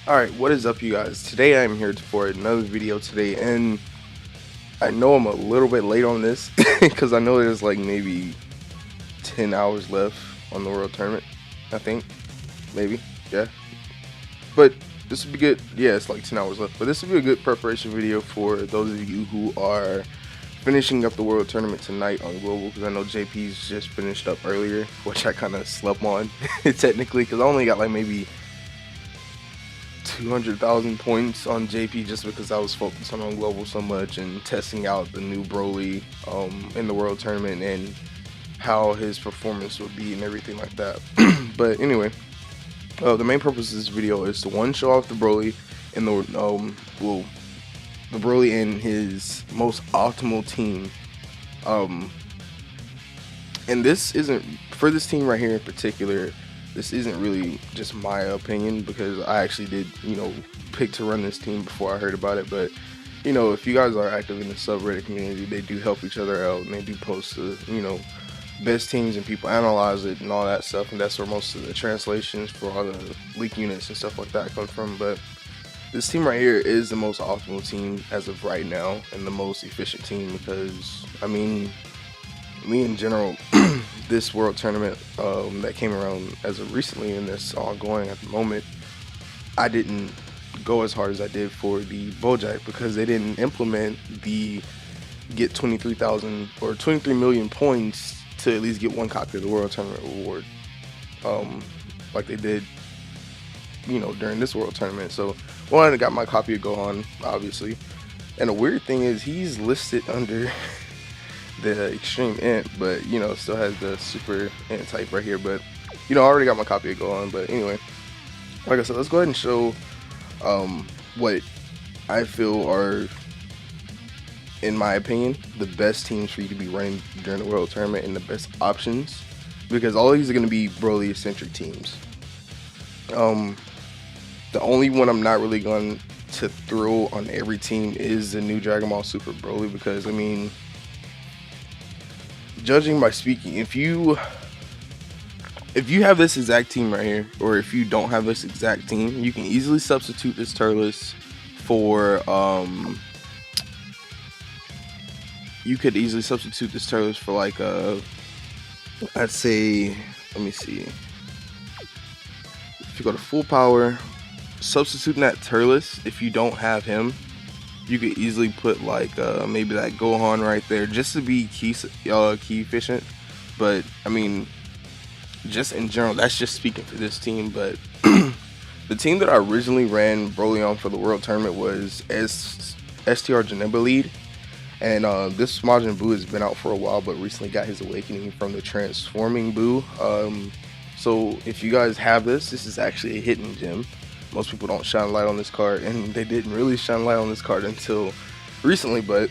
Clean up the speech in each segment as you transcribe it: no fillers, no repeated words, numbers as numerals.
Alright, what is up you guys? Today I am here for another video today, and I know I'm a little bit late on this because I know there's like maybe 10 hours left on the World Tournament, I think, maybe, yeah. But this would be good, yeah, it's like 10 hours left, but this would be a good preparation video for those of you who are finishing up the World Tournament tonight on Global, because I know JP's just finished up earlier, which I kind of slept on, technically, because I only got like maybe 200,000 points on JP just because I was focused on Global so much and testing out the new Broly in the World Tournament and how his performance would be and everything like that. But anyway, the main purpose of this video is to show off the Broly and the Broly and his most optimal team. And this isn't for this team right here in particular. This isn't really just my opinion because I actually did, pick to run this team before I heard about it. But, if you guys are active in the subreddit community, they do help each other out and they do post the, best teams and people analyze it and all that stuff. And that's where most of the translations for all the leak units and stuff like that come from. But this team right here is the most optimal team as of right now and the most efficient team because, me in general, this World Tournament that came around as of recently and that's ongoing at the moment, I didn't go as hard as I did for the Bojack because they didn't implement the get 23,000 or 23 million points to at least get one copy of the World Tournament reward, like they did, during this World Tournament. So I got my copy of Gohan, obviously, and the weird thing is he's listed under the extreme int, but still has the super int type right here. But I already got my copy of Gohan. But anyway, like I said, let's go ahead and show what I feel are, in my opinion, the best teams for you to be running during the World Tournament and the best options, because all these are going to be Broly centric teams. The only one I'm not really going to throw on every team is the new Dragon Ball Super Broly, because judging by speaking, if you have this exact team right here, or if you don't have this exact team, you can easily substitute this Turles for like I'd say, let me see, if you go to full power, substituting that Turles, if you don't have him, you could easily put like maybe that Gohan right there just to be key efficient. But just in general, that's just speaking for this team. But the team that I originally ran Broly on for the World Tournament was STR Janemba lead, and this Majin Buu has been out for a while, but recently got his awakening from the transforming Buu. So if you guys have this is actually a hidden gem. Most people don't shine light on this card, and they didn't really shine light on this card until recently, but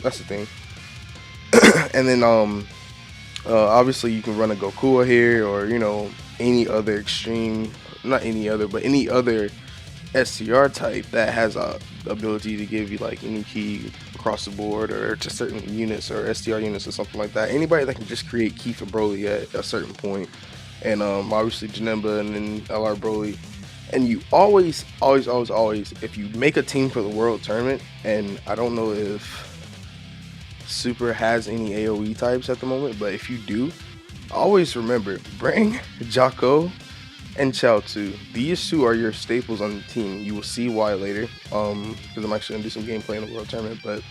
that's the thing. And then obviously you can run a Goku here, or any other extreme, not any other, but any other STR type that has a ability to give you like any key across the board, or to certain units or STR units or something like that. Anybody that can just create key for Broly at a certain point. And obviously Janemba and then LR Broly. And you always, if you make a team for the World Tournament, and I don't know if Super has any AoE types at the moment, but if you do, always remember, bring Jocko and Chaozu. These two are your staples on the team. You will see why later, because I'm actually going to do some gameplay in the World Tournament, but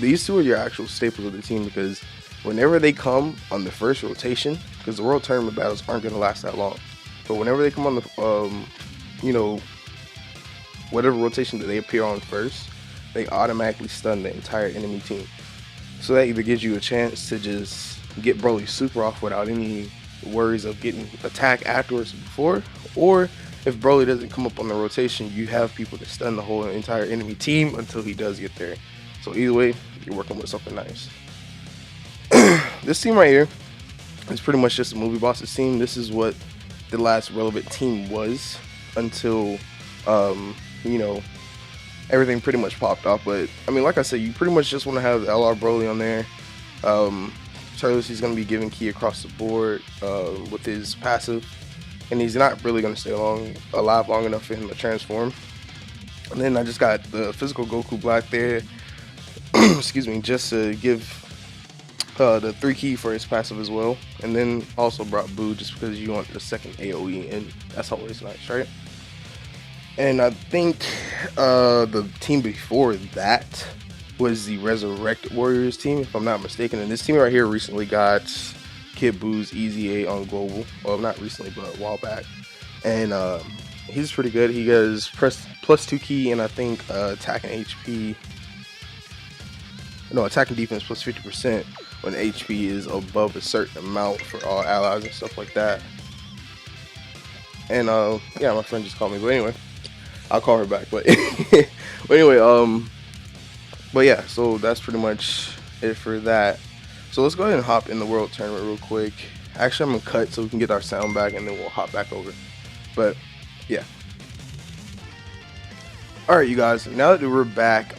these two are your actual staples of the team, because whenever they come on the first rotation, because the World Tournament battles aren't going to last that long, but whenever they come on the, whatever rotation that they appear on first, they automatically stun the entire enemy team. So that either gives you a chance to just get Broly super off without any worries of getting attacked afterwards before, or if Broly doesn't come up on the rotation, you have people to stun the whole entire enemy team until he does get there. So either way, you're working with something nice. This team right here is pretty much just a movie boss's team. This is what the last relevant team was until everything pretty much popped off. But like I said, you pretty much just want to have LR Broly on there. Turles, he's going to be giving key across the board with his passive. and he's not really gonna stay alive long enough for him to transform. And then I just got the physical Goku Black there, excuse me, just to give the 3 key for his passive as well. And then also brought Boo just because you want the second AoE, and that's always nice, right? And I think the team before that was the Resurrected Warriors team, if I'm not mistaken. And this team right here recently got Kid Boo's Easy A on Global. Well, not recently, but a while back. And he's pretty good. He has plus 2 key, and I think attacking defense plus 50% when HP is above a certain amount for all allies and stuff like that. And yeah, my friend just called me, but anyway, I'll call her back. But but anyway, but yeah, so that's pretty much it for that. So let's go ahead and hop in the World Tournament real quick. Actually, I'm gonna cut so we can get our sound back, and then we'll hop back over. But yeah. All right, you guys. Now that we're back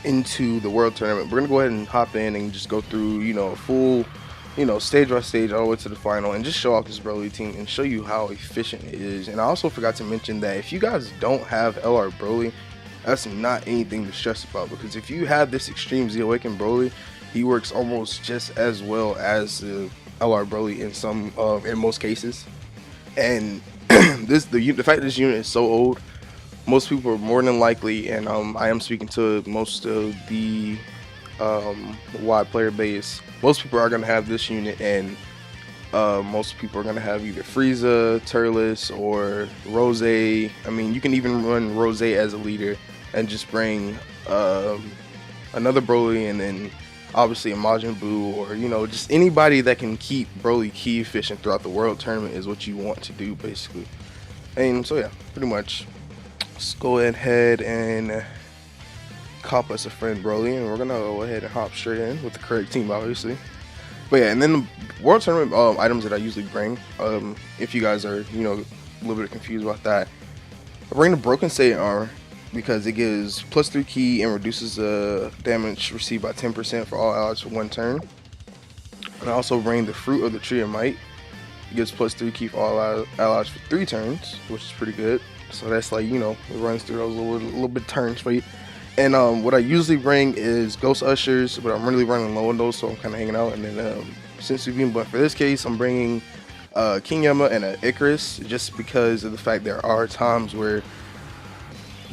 into the World Tournament, we're gonna go ahead and hop in and just go through, a full, stage by stage all the way to the final, and just show off this Broly team and show you how efficient it is. And I also forgot to mention that if you guys don't have LR Broly, that's not anything to stress about, because if you have this Extreme Z Awakened Broly, he works almost just as well as the LR Broly in most cases. And the fact that this unit is so old, most people are more than likely, and I am speaking to most of the wide player base, most people are going to have this unit, and most people are going to have either Frieza, Turles, or Rose. I mean, you can even run Rose as a leader and just bring another Broly, and then obviously a Majin Buu, or just anybody that can keep Broly key efficient throughout the World Tournament is what you want to do, basically. And so yeah, pretty much. Let's go ahead and cop us a friend Broly, and we're gonna go ahead and hop straight in with the correct team, obviously. But yeah, and then the World Tournament items that I usually bring, if you guys are a little bit confused about that, I bring the Broken Saiyan armor because it gives plus 3 key and reduces the damage received by 10% for all allies for 1 turn. And I also bring the Fruit of the Tree of Might. It gives plus 3 key for all allies for 3 turns, which is pretty good. So that's like, it runs through those little bit turns for you. And what I usually bring is Ghost Ushers, but I'm really running low on those, so I'm kind of hanging out. And then but for this case, I'm bringing King Yama and Icarus, just because of the fact there are times where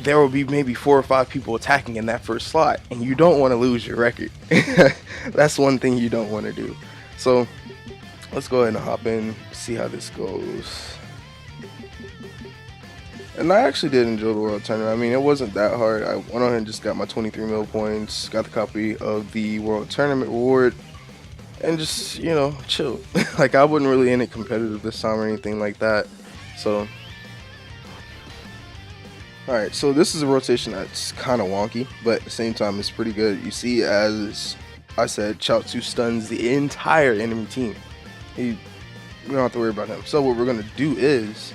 there will be maybe 4 or 5 people attacking in that first slot, and you don't want to lose your record. That's one thing you don't want to do. So let's go ahead and hop in, see how this goes. And I actually did enjoy the World Tournament. I mean, it wasn't that hard. I went on and just got my 23 mil points, got the copy of the World Tournament reward, and just, chill. Like, I wasn't really in it competitive this time or anything like that. So, alright, so this is a rotation that's kind of wonky, but at the same time, it's pretty good. You see, as I said, Chaozu stuns the entire enemy team. We don't have to worry about him. So what we're going to do is,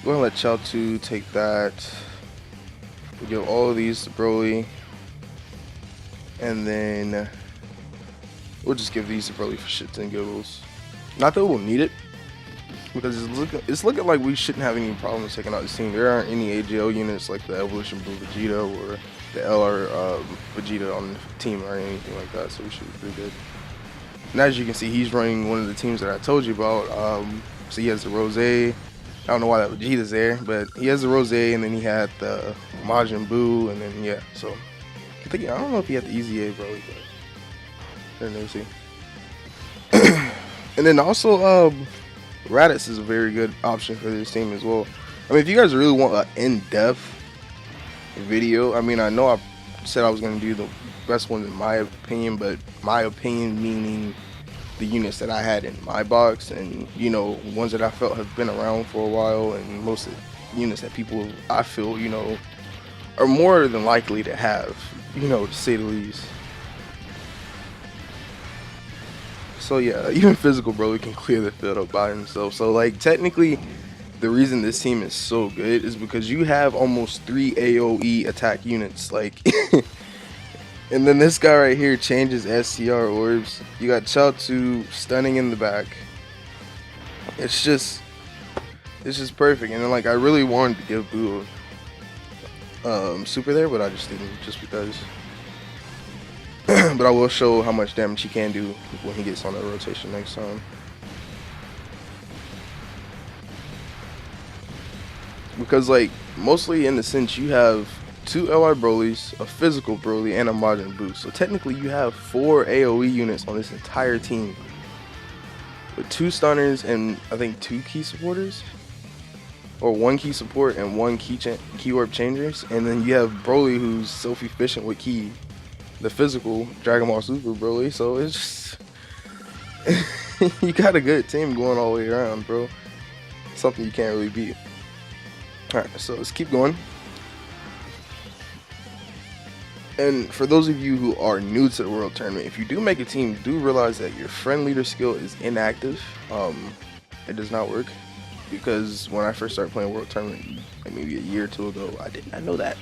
we're going to let Chaozu take that. We give all of these to Broly. And then we'll just give these to Broly for shits and giggles. Not that we'll need it, because it's looking like we shouldn't have any problems taking out this team. There aren't any AGL units like the Evolution Blue Vegeta or the LR Vegeta on the team or anything like that, so we should be pretty good. And as you can see, he's running one of the teams that I told you about. So he has the Rose. I don't know why that Vegeta's there, but he has the Rose, and then he had the Majin Buu, and then yeah. So I don't know if he had the Easy A Broly, but there you see. And then also Raditz is a very good option for this team as well. I mean, if you guys really want an in-depth video, I mean, I know I said I was going to do the best ones in my opinion, but my opinion meaning the units that I had in my box, and ones that I felt have been around for a while, and most of the units that people I feel are more than likely to have, to say the least. So yeah, even physical Broly can clear the field up by himself. So like technically, the reason this team is so good is because you have almost 3 AoE attack units. Like And then this guy right here changes SCR orbs. You got Chaozu stunning in the back. It's just perfect. And then like I really wanted to give Boo super there, but I just didn't, just because. But I will show how much damage he can do when he gets on that rotation next time. Because like mostly in the sense you have 2 LR Brolys, a physical Broly, and a Majin Buu. So technically you have 4 AoE units on this entire team. With 2 stunners and I think 2 key supporters. Or 1 key support and 1 key orb changers. And then you have Broly who's self-efficient with key. The physical Dragon Ball Super Broly. So it's just... you got a good team going all the way around, bro. Something you can't really beat. Alright, so let's keep going. And for those of you who are new to the World Tournament, if you do make a team, do realize that your friend leader skill is inactive. It does not work. Because when I first started playing World Tournament, like maybe a year or 2 ago, I did not know that.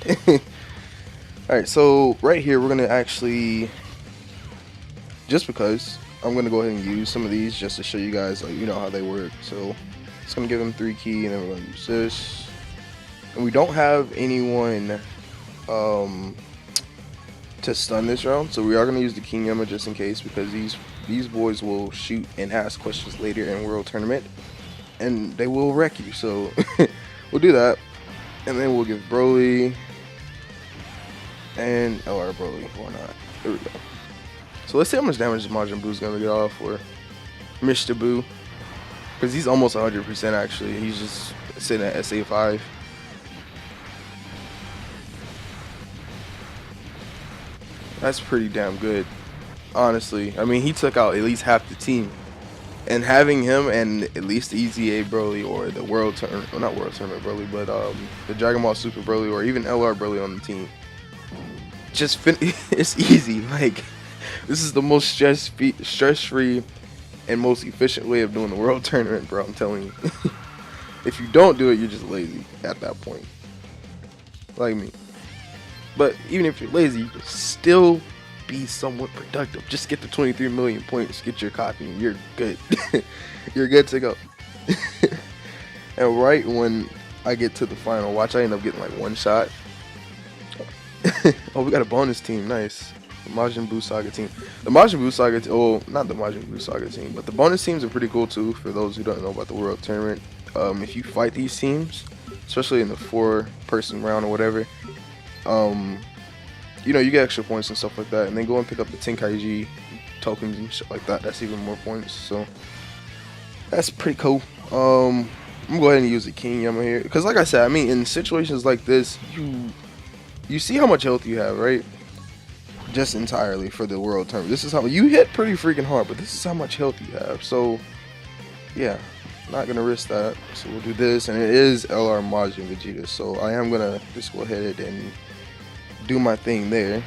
Alright, so right here, we're going to actually, just because, I'm going to go ahead and use some of these just to show you guys, like, you know how they work. So, it's going to give them 3 key, and then we're going to use this. And we don't have anyone to stun this round, so we are going to use the King Yama just in case, because these boys will shoot and ask questions later in World Tournament, and they will wreck you, so we'll do that. And then we'll give Broly and LR Broly, why not? There we go. So let's see how much damage Majin Buu is going to get off for Mr. Buu, because he's almost 100% actually. He's just sitting at SA5. That's pretty damn good, honestly. I mean, he took out at least half the team. And having him and at least the EZA Broly or the World Tournament, well, not World Tournament Broly, but the Dragon Ball Super Broly or even LR Broly on the team, just it's easy. Like, this is the most stress-free and most efficient way of doing the World Tournament, bro. I'm telling you. If you don't do it, you're just lazy at that point, like me. But even if you're lazy, you can still be somewhat productive. Just get the 23 million points, get your copy, and you're good. You're good to go. And right when I get to the final, watch, I end up getting like 1 shot. Oh, we got a bonus team. Nice. The Majin Buu Saga team. The Majin Buu Saga team, oh, not the Majin Buu Saga team, but the bonus teams are pretty cool too, for those who don't know about the World Tournament. If you fight these teams, especially in the 4-person round or whatever, you know, you get extra points and stuff like that, and then go and pick up the Tenkaiji tokens and shit like that. That's even more points, so that's pretty cool. I'm gonna go ahead and use the King Yama here, because like I said, I mean, in situations like this, you see how much health you have, right? Just entirely for the World Tournament. This is how you hit pretty freaking hard, but this is how much health you have. So yeah, not gonna risk that. So we'll do this, and it is LR Majin Vegeta, so I am gonna just go ahead and do my thing there.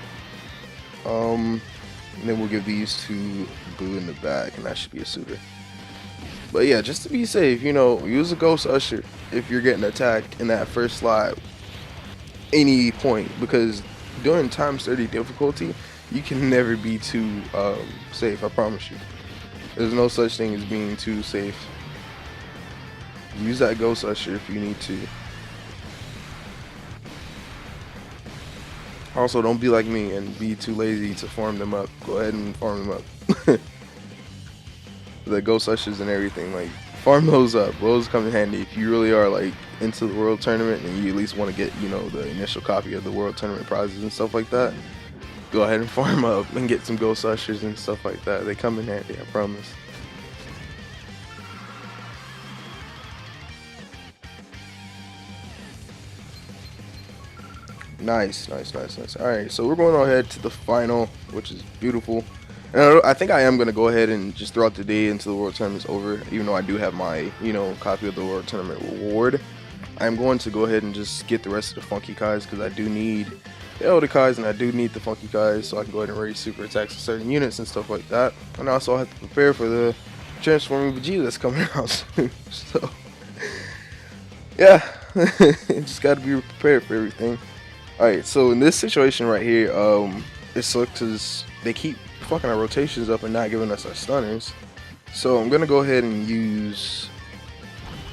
And then we'll give these to Boo in the back, and that should be a suitor. But yeah, just to be safe, you know, use a Ghost Usher if you're getting attacked in that first slide any point, because during times 30 difficulty, you can never be too safe, I promise you. There's no such thing as being too safe. Use that Ghost Usher if you need to. Also, don't be like me and be too lazy to farm them up. Go ahead and farm them up. The Ghost Ushers and everything, like, farm those up. Those come in handy if you really are like into the World Tournament and you at least want to get, you know, the initial copy of the World Tournament prizes and stuff like that. Go ahead and farm up and get some Ghost Ushers and stuff like that. They come in handy, I promise. Nice. Alright, so we're going ahead to the final, which is beautiful. And I think I am going to go ahead and just throw out the day until the World Tournament is over, even though I do have my, you know, copy of the World Tournament reward. I'm going to go ahead and just get the rest of the Funky Kais, because I do need the Elder Kais and I do need the Funky Kais, so I can go ahead and raise super attacks to certain units and stuff like that. And also I have to prepare for the Transforming Vegeta that's coming out soon. So, yeah, just got to be prepared for everything. Alright, so in this situation right here, it sucks because they keep fucking our rotations up and not giving us our stunners. So I'm gonna go ahead and use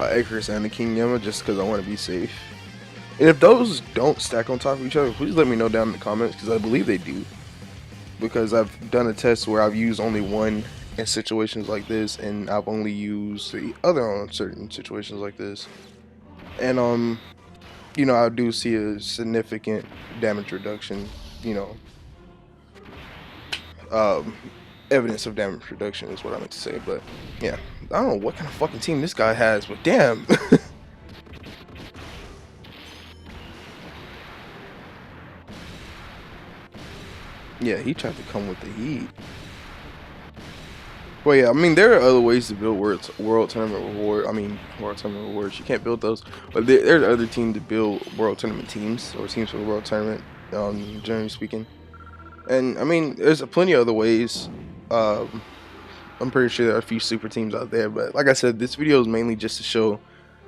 Icarus and the King Yama just because I want to be safe. And if those don't stack on top of each other, please let me know down in the comments, because I believe they do. Because I've done a test where I've used only one in situations like this, and I've only used the other on certain situations like this. And you know, I do see a significant damage reduction, you know. Evidence of damage reduction is what I meant to say, but yeah. I don't know what kind of fucking team this guy has, but damn. Yeah, he tried to come with the heat. Well, yeah, I mean, there are other ways to build world tournament reward. I mean, world tournament rewards. You can't build those, but there's other teams to build world tournament teams or teams for the world tournament. Generally speaking, and I mean, there's plenty of other ways. I'm pretty sure there are a few super teams out there, but like I said, this video is mainly just to show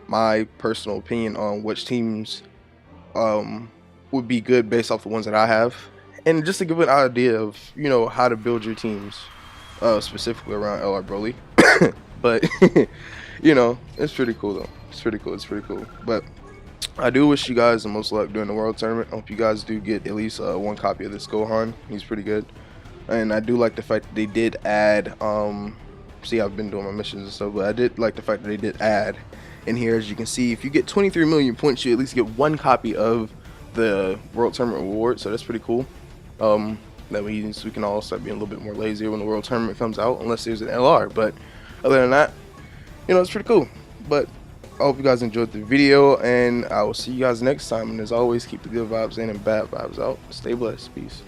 my personal opinion on which teams would be good based off the ones that I have, and just to give an idea of, you know, how to build your teams, specifically around LR Broly. But you know, it's pretty cool though. It's pretty cool. But I do wish you guys the most luck during the world tournament. I hope you guys do get at least one copy of this Gohan. He's pretty good. And I do like the fact that they did add, see, I've been doing my missions and stuff, but I did like the fact that they did add in here. As you can see, if you get 23 million points, you at least get one copy of the World Tournament reward, so that's pretty cool. That means we can all start being a little bit more lazier when the World Tournament comes out, unless there's an LR, but other than that, you know, it's pretty cool. But I hope you guys enjoyed the video, and I will see you guys next time, and as always, keep the good vibes in and bad vibes out. Stay blessed. Peace.